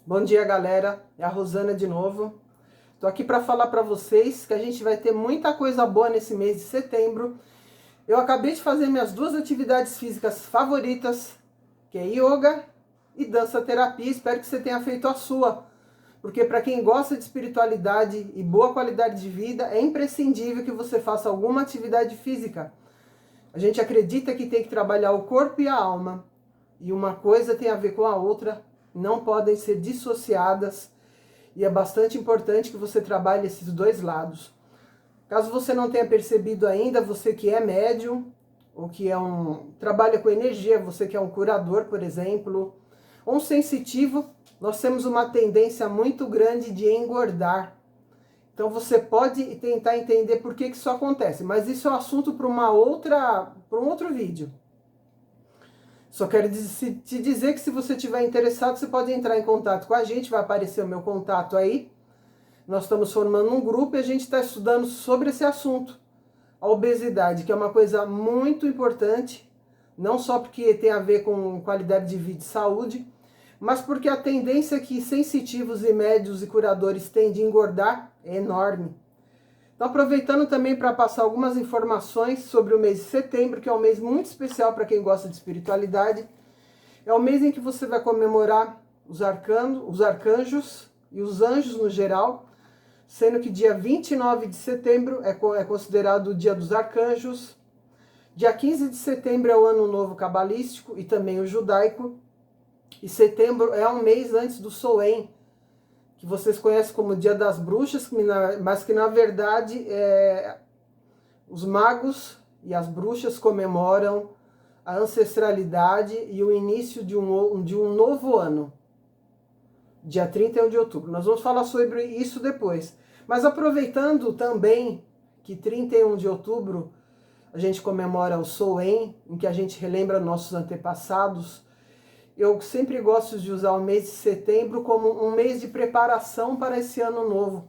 Bom dia, galera. É a Rosana de novo. Tô aqui para falar para vocês que a gente vai ter muita coisa boa nesse mês de setembro. Eu acabei de fazer minhas duas atividades físicas favoritas, que é yoga e dança terapia. Espero que você tenha feito a sua, porque para quem gosta de espiritualidade e boa qualidade de vida, é imprescindível que você faça alguma atividade física. A gente acredita que tem que trabalhar o corpo e a alma, e uma coisa tem a ver com a outra, não podem ser dissociadas, e é bastante importante que você trabalhe esses dois lados. Caso você não tenha percebido ainda, você que é médium, ou que trabalha com energia, você que é um curador, por exemplo, ou um sensitivo, nós temos uma tendência muito grande de engordar. Então você pode tentar entender por que isso acontece, mas isso é um assunto para um outro vídeo. Só quero te dizer que se você estiver interessado, você pode entrar em contato com a gente, vai aparecer o meu contato aí. Nós estamos formando um grupo e a gente está estudando sobre esse assunto. A obesidade, que é uma coisa muito importante, não só porque tem a ver com qualidade de vida e saúde, mas porque a tendência que sensitivos e médios e curadores têm de engordar é enorme. Então, aproveitando também para passar algumas informações sobre o mês de setembro, que é um mês muito especial para quem gosta de espiritualidade. É o mês em que você vai comemorar os arcanjos e os anjos no geral, sendo que dia 29 de setembro é considerado o dia dos arcanjos. Dia 15 de setembro é o ano novo cabalístico e também o judaico. E setembro é um mês antes do Soen, que vocês conhecem como Dia das Bruxas, mas que na verdade os magos e as bruxas comemoram a ancestralidade e o início de um novo ano, dia 31 de outubro. Nós vamos falar sobre isso depois. Mas aproveitando também que 31 de outubro a gente comemora o Soen, em que a gente relembra nossos antepassados, eu sempre gosto de usar o mês de setembro como um mês de preparação para esse ano novo.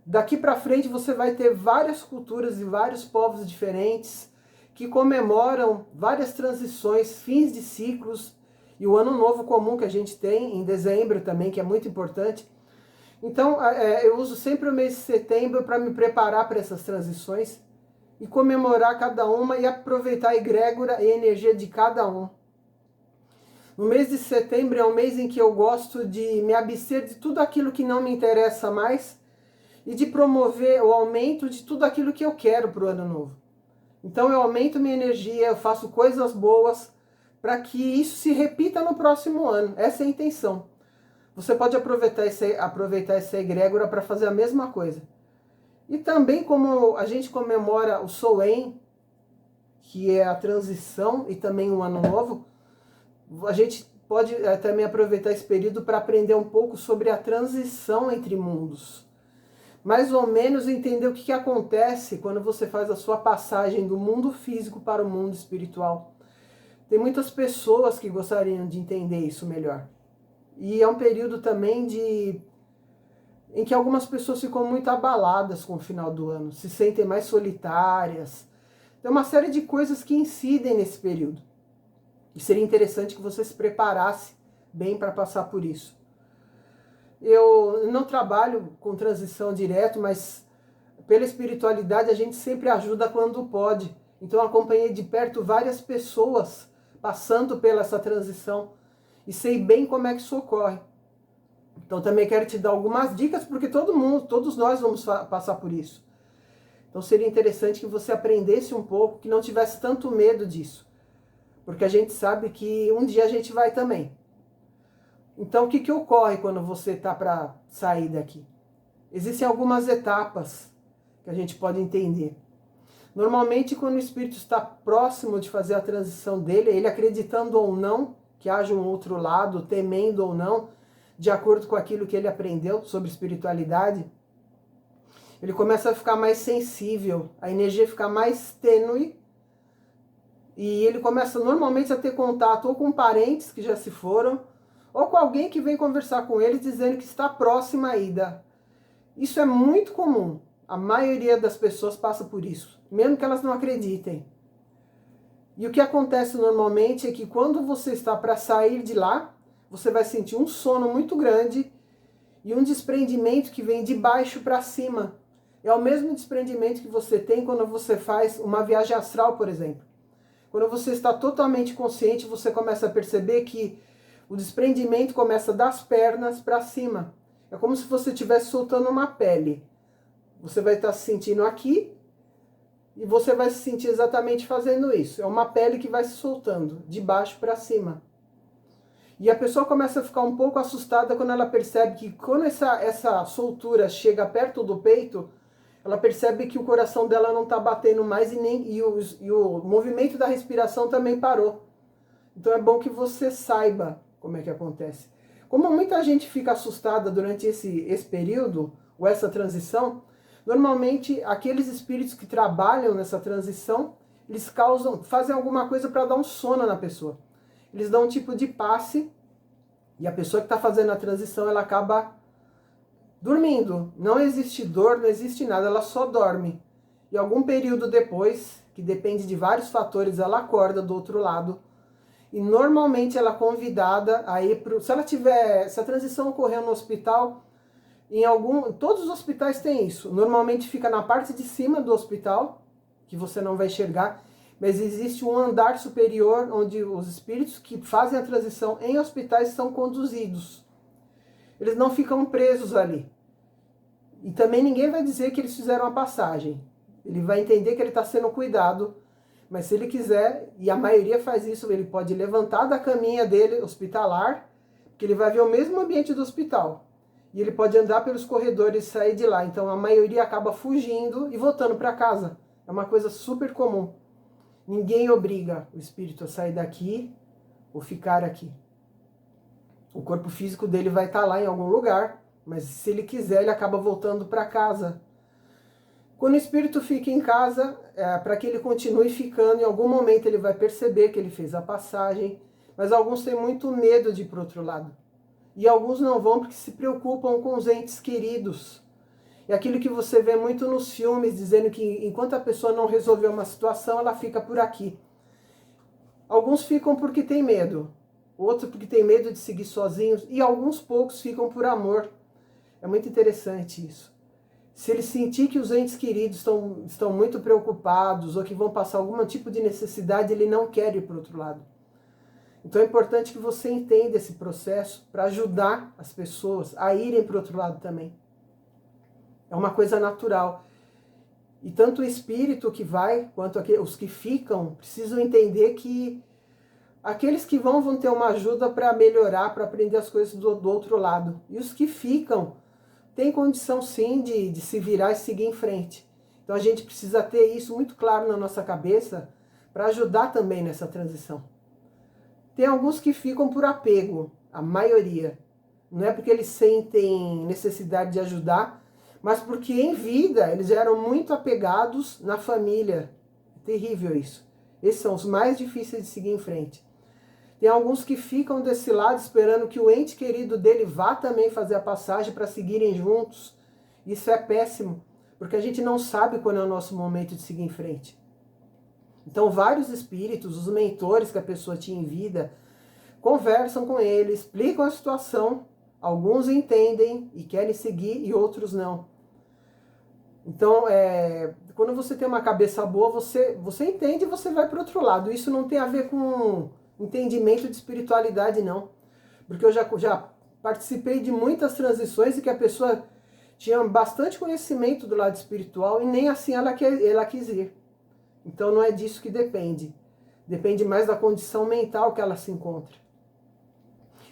Daqui para frente você vai ter várias culturas e vários povos diferentes que comemoram várias transições, fins de ciclos e o ano novo comum que a gente tem em dezembro também, que é muito importante. Então eu uso sempre o mês de setembro para me preparar para essas transições e comemorar cada uma e aproveitar a egrégora e a energia de cada um. No mês de setembro é um mês em que eu gosto de me abster de tudo aquilo que não me interessa mais e de promover o aumento de tudo aquilo que eu quero para o ano novo. Então eu aumento minha energia, eu faço coisas boas para que isso se repita no próximo ano. Essa é a intenção. Você pode aproveitar essa egrégora para fazer a mesma coisa. E também como a gente comemora o Soen, que é a transição e também o ano novo, a gente pode também aproveitar esse período para aprender um pouco sobre a transição entre mundos. Mais ou menos entender o que acontece quando você faz a sua passagem do mundo físico para o mundo espiritual. Tem muitas pessoas que gostariam de entender isso melhor. E é um período também em que algumas pessoas ficam muito abaladas com o final do ano, se sentem mais solitárias. Tem uma série de coisas que incidem nesse período. E seria interessante que você se preparasse bem para passar por isso. Eu não trabalho com transição direto, mas pela espiritualidade a gente sempre ajuda quando pode. Então eu acompanhei de perto várias pessoas passando pela essa transição e sei bem como é que isso ocorre. Então também quero te dar algumas dicas, porque todos nós vamos passar por isso. Então seria interessante que você aprendesse um pouco, que não tivesse tanto medo disso. Porque a gente sabe que um dia a gente vai também. Então o que ocorre quando você está para sair daqui? Existem algumas etapas que a gente pode entender. Normalmente quando o espírito está próximo de fazer a transição dele, ele acreditando ou não que haja um outro lado, temendo ou não, de acordo com aquilo que ele aprendeu sobre espiritualidade, ele começa a ficar mais sensível, a energia fica mais tênue, e ele começa normalmente a ter contato ou com parentes que já se foram, ou com alguém que vem conversar com ele dizendo que está próxima à ida. Isso é muito comum. A maioria das pessoas passa por isso, mesmo que elas não acreditem. E o que acontece normalmente é que quando você está para sair de lá, você vai sentir um sono muito grande e um desprendimento que vem de baixo para cima. É o mesmo desprendimento que você tem quando você faz uma viagem astral, por exemplo. Quando você está totalmente consciente, você começa a perceber que o desprendimento começa das pernas para cima. É como se você estivesse soltando uma pele. Você vai estar se sentindo aqui e você vai se sentir exatamente fazendo isso. É uma pele que vai se soltando, de baixo para cima. E a pessoa começa a ficar um pouco assustada quando ela percebe que quando essa soltura chega perto do peito, ela percebe que o coração dela não está batendo mais e o movimento da respiração também parou. Então é bom que você saiba como é que acontece. Como muita gente fica assustada durante esse período, ou essa transição, normalmente aqueles espíritos que trabalham nessa transição, eles fazem alguma coisa para dar um sono na pessoa. Eles dão um tipo de passe e a pessoa que está fazendo a transição, ela acaba dormindo. Não existe dor, não existe nada, ela só dorme. E algum período depois, que depende de vários fatores, ela acorda do outro lado. E normalmente ela é convidada a ir para... Se a transição ocorreu no hospital, todos os hospitais têm isso. Normalmente fica na parte de cima do hospital, que você não vai enxergar, mas existe um andar superior onde os espíritos que fazem a transição em hospitais são conduzidos. Eles não ficam presos ali. E também ninguém vai dizer que eles fizeram a passagem. Ele vai entender que ele está sendo cuidado, mas se ele quiser, e a maioria faz isso, ele pode levantar da caminha dele hospitalar, que ele vai ver o mesmo ambiente do hospital. E ele pode andar pelos corredores e sair de lá. Então a maioria acaba fugindo e voltando para casa. É uma coisa super comum. Ninguém obriga o espírito a sair daqui ou ficar aqui. O corpo físico dele vai estar lá em algum lugar, mas se ele quiser, ele acaba voltando para casa. Quando o espírito fica em casa, para que ele continue ficando, em algum momento ele vai perceber que ele fez a passagem, mas alguns têm muito medo de ir para o outro lado. E alguns não vão porque se preocupam com os entes queridos. É aquilo que você vê muito nos filmes, dizendo que enquanto a pessoa não resolver uma situação, ela fica por aqui. Alguns ficam porque tem medo, outros porque tem medo de seguir sozinhos, e alguns poucos ficam por amor. É muito interessante isso. Se ele sentir que os entes queridos estão muito preocupados ou que vão passar algum tipo de necessidade, ele não quer ir para o outro lado. Então é importante que você entenda esse processo para ajudar as pessoas a irem para o outro lado também. É uma coisa natural. E tanto o espírito que vai, quanto os que ficam, precisam entender que aqueles que vão ter uma ajuda para melhorar, para aprender as coisas do outro lado. E os que ficam têm condição sim de se virar e seguir em frente. Então a gente precisa ter isso muito claro na nossa cabeça para ajudar também nessa transição. Tem alguns que ficam por apego, a maioria. Não é porque eles sentem necessidade de ajudar, mas porque em vida eles eram muito apegados na família. É terrível isso. Esses são os mais difíceis de seguir em frente. Tem alguns que ficam desse lado esperando que o ente querido dele vá também fazer a passagem para seguirem juntos. Isso é péssimo, porque a gente não sabe quando é o nosso momento de seguir em frente. Então vários espíritos, os mentores que a pessoa tinha em vida, conversam com ele, explicam a situação, alguns entendem e querem seguir e outros não. Então, quando você tem uma cabeça boa, você entende e você vai para o outro lado. Isso não tem a ver com entendimento de espiritualidade, não. Porque eu já participei de muitas transições e que a pessoa tinha bastante conhecimento do lado espiritual e nem assim ela quis ir. Então não é disso que depende. Depende mais da condição mental que ela se encontra.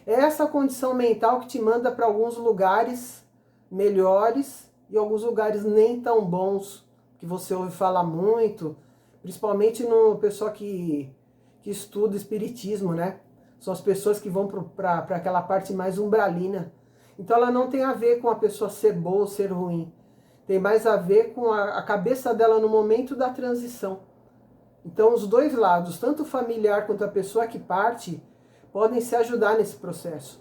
É essa condição mental que te manda para alguns lugares melhores e alguns lugares nem tão bons, que você ouve falar muito, principalmente no pessoal que estuda espiritismo, né? São as pessoas que vão para aquela parte mais umbralina. Então ela não tem a ver com a pessoa ser boa ou ser ruim. Tem mais a ver com a cabeça dela no momento da transição. Então os dois lados, tanto o familiar quanto a pessoa que parte, podem se ajudar nesse processo.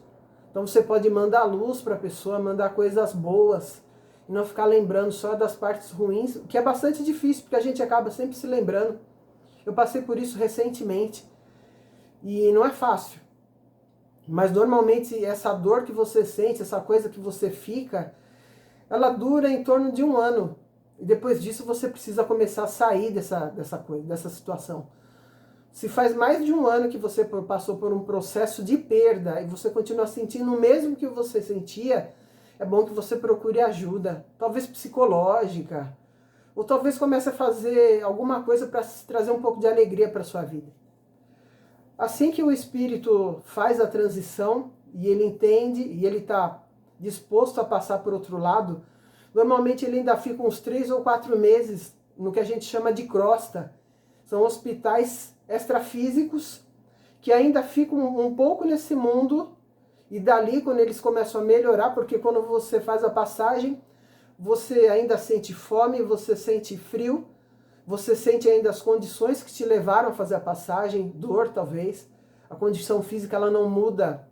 Então você pode mandar luz para a pessoa, mandar coisas boas, e não ficar lembrando só das partes ruins, o que é bastante difícil, porque a gente acaba sempre se lembrando. Eu passei por isso recentemente, e não é fácil. Mas normalmente essa dor que você sente, essa coisa que você fica, ela dura em torno de 1 ano. E depois disso você precisa começar a sair dessa situação. Se faz mais de 1 ano que você passou por um processo de perda e você continua sentindo o mesmo que você sentia, é bom que você procure ajuda, talvez psicológica, ou talvez comece a fazer alguma coisa para trazer um pouco de alegria para sua vida. Assim que o espírito faz a transição e ele entende e ele está disposto a passar por outro lado, normalmente ele ainda fica uns 3 ou 4 meses no que a gente chama de crosta. São hospitais extrafísicos que ainda ficam um pouco nesse mundo, e dali quando eles começam a melhorar, porque quando você faz a passagem, você ainda sente fome, você sente frio, você sente ainda as condições que te levaram a fazer a passagem, dor talvez. A condição física ela não muda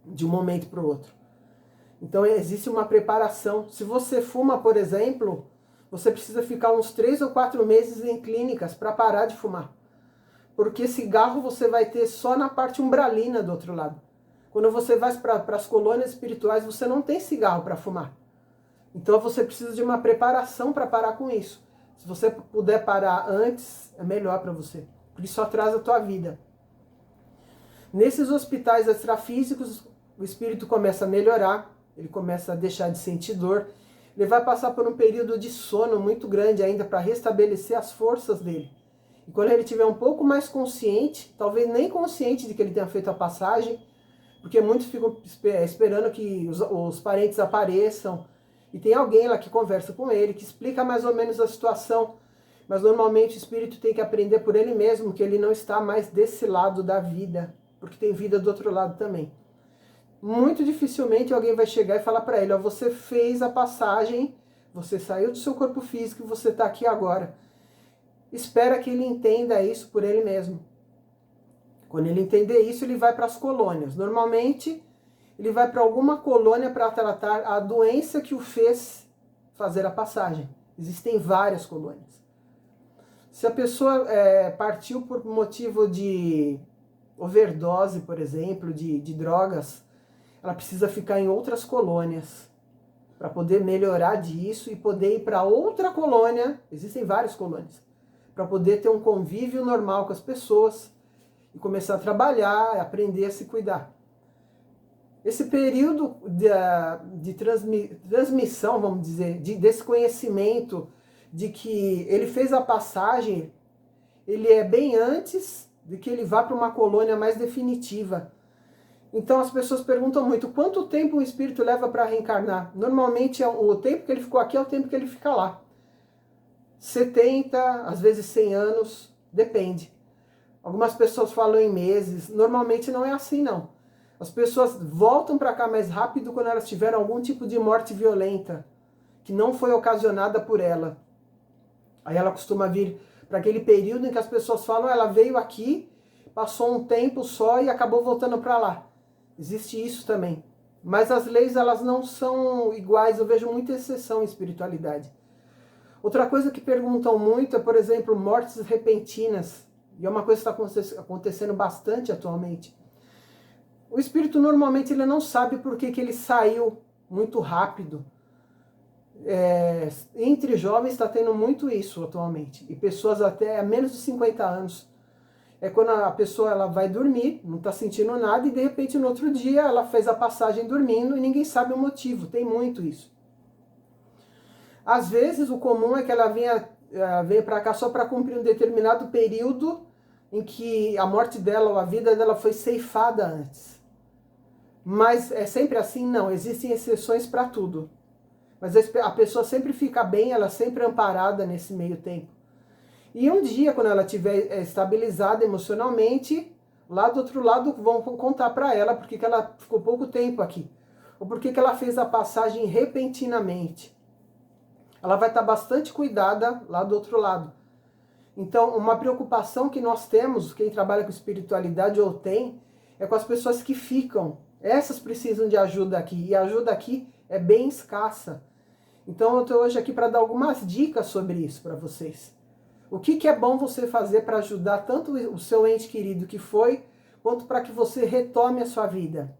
de um momento para o outro. Então existe uma preparação. Se você fuma, por exemplo, você precisa ficar uns 3 ou 4 meses em clínicas para parar de fumar. Porque cigarro você vai ter só na parte umbralina do outro lado. Quando você vai para as colônias espirituais, você não tem cigarro para fumar. Então você precisa de uma preparação para parar com isso. Se você puder parar antes, é melhor para você. Porque isso atrasa a tua vida. Nesses hospitais extrafísicos, o espírito começa a melhorar, ele começa a deixar de sentir dor, ele vai passar por um período de sono muito grande ainda para restabelecer as forças dele. E quando ele estiver um pouco mais consciente, talvez nem consciente de que ele tenha feito a passagem, porque muitos ficam esperando que os parentes apareçam, e tem alguém lá que conversa com ele, que explica mais ou menos a situação, mas normalmente o espírito tem que aprender por ele mesmo que ele não está mais desse lado da vida, porque tem vida do outro lado também. Muito dificilmente alguém vai chegar e falar para ele, ó, você fez a passagem, você saiu do seu corpo físico e você está aqui agora. Espera que ele entenda isso por ele mesmo. Quando ele entender isso, ele vai para as colônias. Normalmente, ele vai para alguma colônia para tratar a doença que o fez fazer a passagem. Existem várias colônias. Se a pessoa partiu por motivo de overdose, por exemplo, de drogas, ela precisa ficar em outras colônias para poder melhorar disso e poder ir para outra colônia. Existem várias colônias. Para poder ter um convívio normal com as pessoas e começar a trabalhar, aprender a se cuidar. Esse período de transmissão, vamos dizer, desse conhecimento de que ele fez a passagem, ele é bem antes de que ele vá para uma colônia mais definitiva. Então as pessoas perguntam muito, quanto tempo o espírito leva para reencarnar? Normalmente o tempo que ele ficou aqui é o tempo que ele fica lá. 70, às vezes 100 anos, depende. Algumas pessoas falam em meses, normalmente não é assim não. As pessoas voltam para cá mais rápido quando elas tiveram algum tipo de morte violenta, que não foi ocasionada por ela. Aí ela costuma vir para aquele período em que as pessoas falam, ela veio aqui, passou um tempo só e acabou voltando para lá. Existe isso também. Mas as leis elas não são iguais, eu vejo muita exceção em espiritualidade. Outra coisa que perguntam muito é, por exemplo, mortes repentinas. E é uma coisa que está acontecendo bastante atualmente. O espírito normalmente ele não sabe por que ele saiu muito rápido. Entre jovens está tendo muito isso atualmente. E pessoas até a menos de 50 anos. É quando a pessoa ela vai dormir, não está sentindo nada, e de repente no outro dia ela fez a passagem dormindo e ninguém sabe o motivo. Tem muito isso. Às vezes o comum é que ela venha para cá só para cumprir um determinado período em que a morte dela ou a vida dela foi ceifada antes. Mas é sempre assim? Não, existem exceções para tudo. Mas a pessoa sempre fica bem, ela sempre é amparada nesse meio tempo. E um dia, quando ela estiver estabilizada emocionalmente, lá do outro lado vão contar para ela porque que ela ficou pouco tempo aqui. Ou porque que ela fez a passagem repentinamente. Ela vai estar bastante cuidada lá do outro lado. Então, uma preocupação que nós temos, quem trabalha com espiritualidade ou tem, é com as pessoas que ficam. Essas precisam de ajuda aqui, e a ajuda aqui é bem escassa. Então eu estou hoje aqui para dar algumas dicas sobre isso para vocês. O que é bom você fazer para ajudar tanto o seu ente querido que foi, quanto para que você retome a sua vida.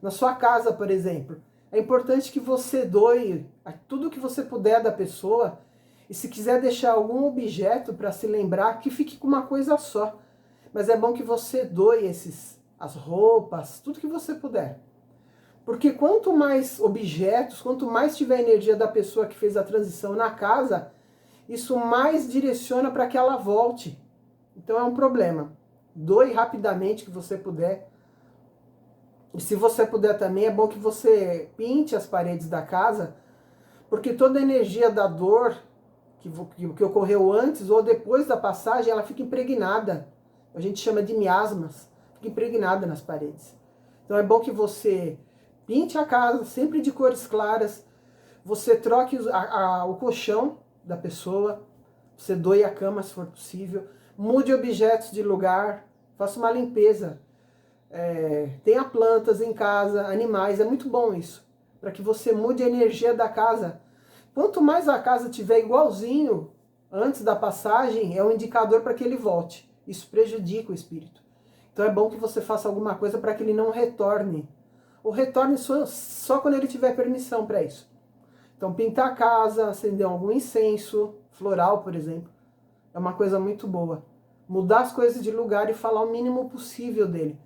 Na sua casa, por exemplo, é importante que você doe tudo que você puder da pessoa, e se quiser deixar algum objeto para se lembrar, que fique com uma coisa só. Mas é bom que você doe as roupas, tudo que você puder. Porque quanto mais objetos, quanto mais tiver a energia da pessoa que fez a transição na casa, isso mais direciona para que ela volte. Então é um problema. Doe rapidamente que você puder. E se você puder também, é bom que você pinte as paredes da casa, porque toda a energia da dor que ocorreu antes ou depois da passagem, ela fica impregnada. A gente chama de miasmas. Fica impregnada nas paredes. Então é bom que você pinte a casa, sempre de cores claras. Você troque o colchão da pessoa. Você doe a cama se for possível. Mude objetos de lugar. Faça uma limpeza. Tenha plantas em casa, animais. É muito bom isso. Para que você mude a energia da casa. Quanto mais a casa tiver igualzinho antes da passagem, é um indicador para que ele volte. Isso prejudica o espírito. Então é bom que você faça alguma coisa para que ele não retorne. Ou retorne só quando ele tiver permissão para isso. Então pintar a casa, acender algum incenso, floral, por exemplo, é uma coisa muito boa. Mudar as coisas de lugar e falar o mínimo possível dele.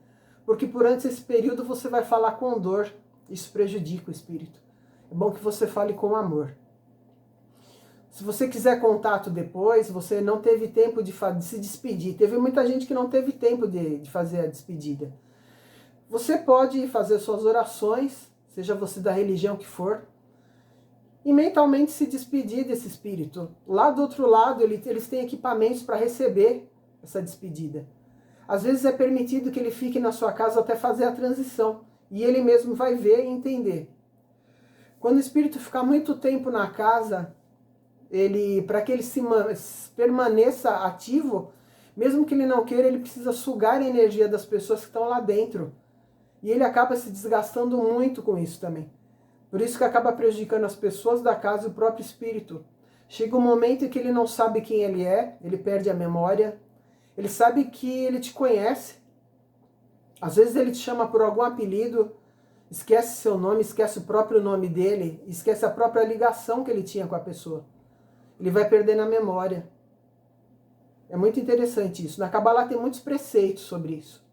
Porque durante esse período você vai falar com dor. Isso prejudica o espírito. É bom que você fale com amor. Se você quiser contato depois, você não teve tempo de se despedir. Teve muita gente que não teve tempo de fazer a despedida. Você pode fazer suas orações, seja você da religião que for, e mentalmente se despedir desse espírito. Lá do outro lado, eles têm equipamentos para receber essa despedida. Às vezes é permitido que ele fique na sua casa até fazer a transição, e ele mesmo vai ver e entender. Quando o espírito ficar muito tempo na casa, para que ele permaneça ativo, mesmo que ele não queira, ele precisa sugar a energia das pessoas que estão lá dentro. E ele acaba se desgastando muito com isso também. Por isso que acaba prejudicando as pessoas da casa e o próprio espírito. Chega um momento em que ele não sabe quem ele é, ele perde a memória. Ele sabe que ele te conhece. Às vezes ele te chama por algum apelido, esquece seu nome, esquece o próprio nome dele, esquece a própria ligação que ele tinha com a pessoa. Ele vai perdendo a memória. É muito interessante isso. Na Kabbalah tem muitos preceitos sobre isso.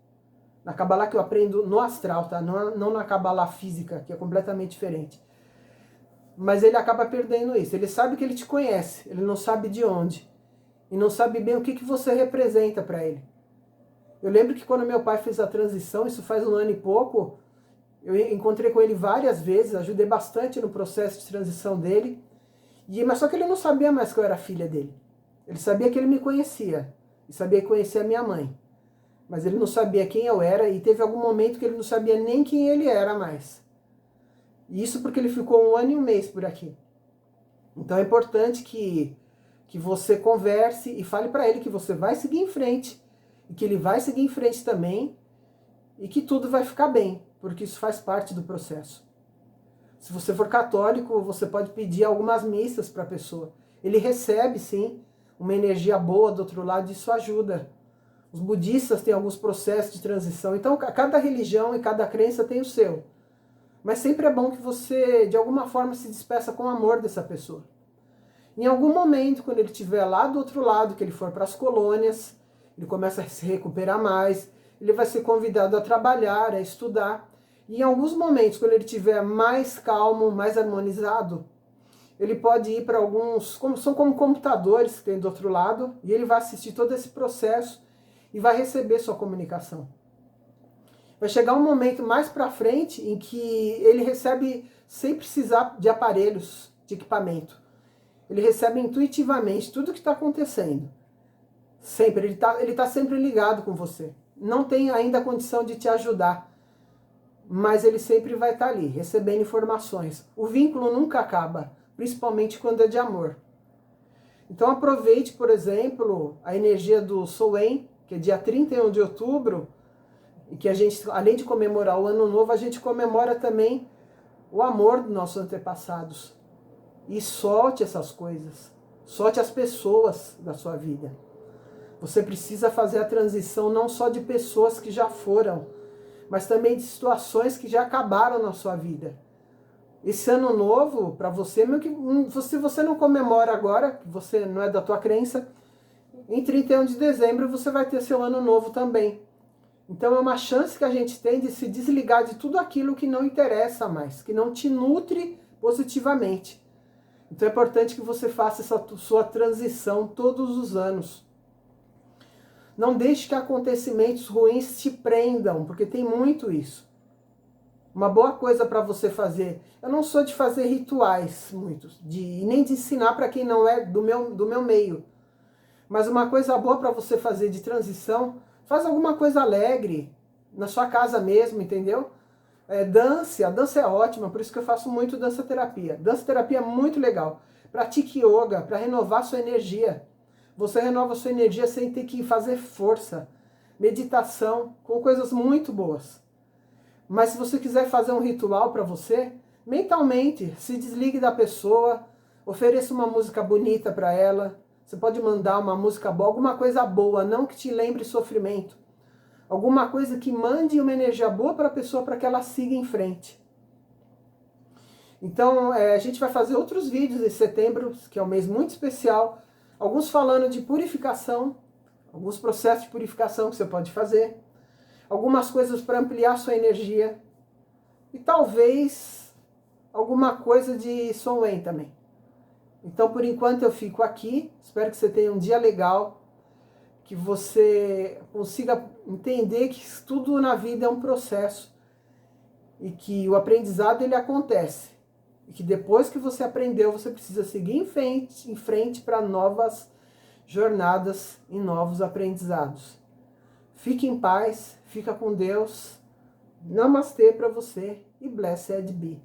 Na Kabbalah que eu aprendo no astral, tá? Não na Kabbalah física, que é completamente diferente. Mas ele acaba perdendo isso. Ele sabe que ele te conhece, ele não sabe de onde. E não sabe bem o que você representa para ele. Eu lembro que quando meu pai fez a transição, isso faz 1 ano e pouco, eu encontrei com ele várias vezes, ajudei bastante no processo de transição dele. Mas só que ele não sabia mais que eu era filha dele. Ele sabia que ele me conhecia. E sabia que conhecia a minha mãe. Mas ele não sabia quem eu era. E teve algum momento que ele não sabia nem quem ele era mais. E isso porque ele ficou 1 ano e 1 mês por aqui. Então é importante que você converse e fale para ele que você vai seguir em frente. E que ele vai seguir em frente também. E que tudo vai ficar bem. Porque isso faz parte do processo. Se você for católico, você pode pedir algumas missas para a pessoa. Ele recebe, sim, uma energia boa do outro lado e isso ajuda. Os budistas têm alguns processos de transição. Então, cada religião e cada crença tem o seu. Mas sempre é bom que você, de alguma forma, se despeça com amor dessa pessoa. Em algum momento, quando ele estiver lá do outro lado, que ele for para as colônias, ele começa a se recuperar mais, ele vai ser convidado a trabalhar, a estudar. E em alguns momentos, quando ele estiver mais calmo, mais harmonizado, ele pode ir para alguns, são como computadores que tem do outro lado, e ele vai assistir todo esse processo e vai receber sua comunicação. Vai chegar um momento mais para frente em que ele recebe sem precisar de aparelhos, de equipamento. Ele recebe intuitivamente tudo o que está acontecendo. Sempre, ele tá sempre ligado com você. Não tem ainda a condição de te ajudar, mas ele sempre vai estar ali, recebendo informações. O vínculo nunca acaba, principalmente quando é de amor. Então aproveite, por exemplo, a energia do Soen, que é dia 31 de outubro, e que a gente, além de comemorar o Ano Novo, a gente comemora também o amor dos nossos antepassados. E solte essas coisas, solte as pessoas da sua vida. Você precisa fazer a transição não só de pessoas que já foram, mas também de situações que já acabaram na sua vida. Esse ano novo, para você, mesmo que se você não comemora agora, que você não é da tua crença, em 31 de dezembro você vai ter seu ano novo também. Então é uma chance que a gente tem de se desligar de tudo aquilo que não interessa mais, que não te nutre positivamente. Então é importante que você faça essa sua transição todos os anos. Não deixe que acontecimentos ruins te prendam, porque tem muito isso. Uma boa coisa para você fazer, eu não sou de fazer rituais muitos, nem de ensinar para quem não é do meu meio. Mas uma coisa boa para você fazer de transição, faz alguma coisa alegre, na sua casa mesmo, entendeu? Dance, a dança é ótima, por isso que eu faço muito dança terapia. Dança terapia é muito legal. Pratique yoga para renovar sua energia. Você renova sua energia sem ter que fazer força. Meditação, com coisas muito boas. Mas se você quiser fazer um ritual para você, mentalmente, se desligue da pessoa, ofereça uma música bonita para ela. Você pode mandar uma música boa, alguma coisa boa, não que te lembre sofrimento. Alguma coisa que mande uma energia boa para a pessoa para que ela siga em frente. Então, a gente vai fazer outros vídeos em setembro, que é um mês muito especial. Alguns falando de purificação, alguns processos de purificação que você pode fazer. Algumas coisas para ampliar sua energia. E talvez alguma coisa de Sonwen também. Então, por enquanto eu fico aqui. Espero que você tenha um dia legal. Que você consiga entender que tudo na vida é um processo. E que o aprendizado ele acontece. E que depois que você aprendeu, você precisa seguir em frente para novas jornadas e novos aprendizados. Fique em paz, fica com Deus. Namastê para você e blessed be.